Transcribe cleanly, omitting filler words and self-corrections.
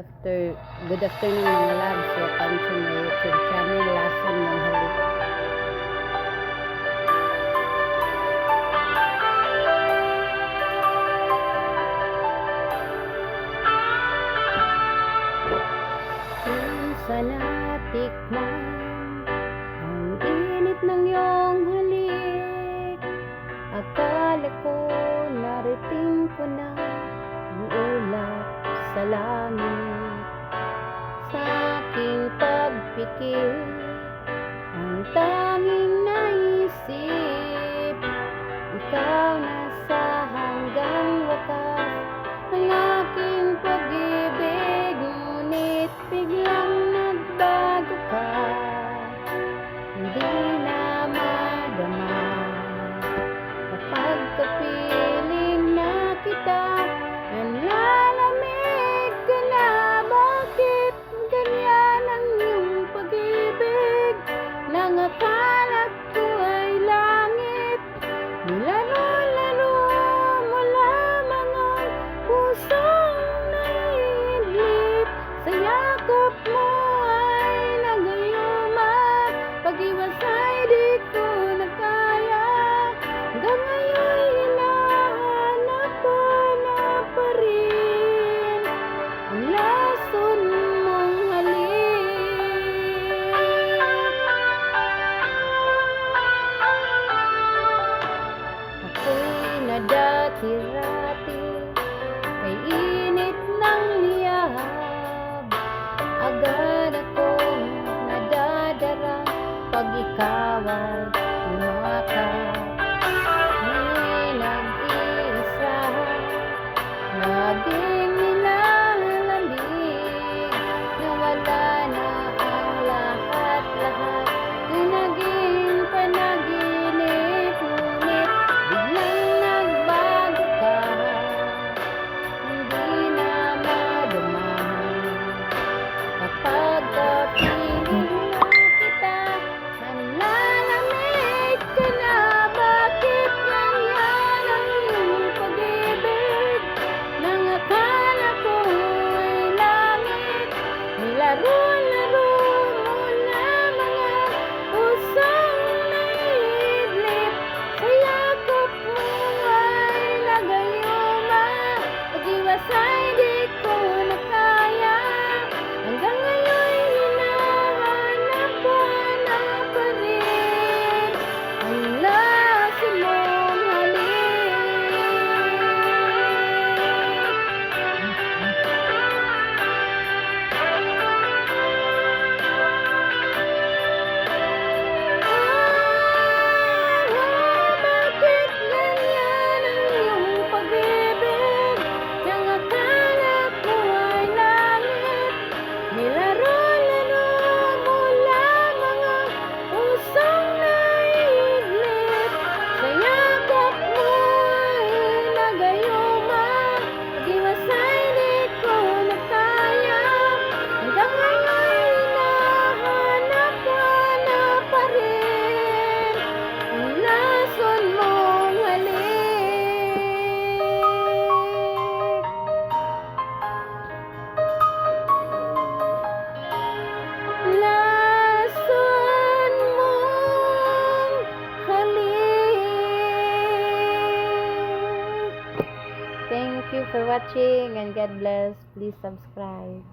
After, good afternoon mga loves. Welcome to my YouTube channel, Lason ng Halik. Sa natikman ang init ng iyong halik, akala ko narating ko na ang ulap sa langit. Sa aking pagpikit, ang tanging naisip, ikaw na sa hanggang wakas ng aking pag-ibig. Ngunit biglang nagbago ka, hindi na madama kapag kapiling na kita. Nanlalamig ka na, bakit ganyan ang iyong pag-ibig? Nang akala ko ay langit, nilaro-laro mo lamang ang pusong naiidlip. Sa yakap mo ay nagayuma, pag-iwasay di ko na kaya. Hanggang ngayon hinahanap pa rin ang lason mong halik. Ako'y nadati-rati kay init ng liyab, agad akong nadadara pag ikaw ay lumakad. Ngayon'y nag-iisa, laging nilalamig, nawala na ang lahat-lahat, ko'y naging panaginip. Ngunit biglang nagbago ka, hindi na madamahan kapag kapiling na kita. Nanlalamig ka na, bakit ganyan ang iyong pag-ibig? Nang akala ko ay langit, nilaro-laro mo lamang ang pusong naiidlip. Sa yakap mo ay nagayuma, pag-iwasay di ko na kaya. Hanggang ngayon hinahanap pa rin ang lason mong halik. Bakit ganyan ang iyong pag-ibig? Nang akala ko ay langit, nilaro-laro mo lamang ang pusong naiidlip. Sa yakap mo ay nagayuma, pag-iwasay di ko na kaya. Hanggang ngayon hinahanap pa rin ang lason mong halik. Lason mong halik. Thank you for watching and God bless. Please subscribe.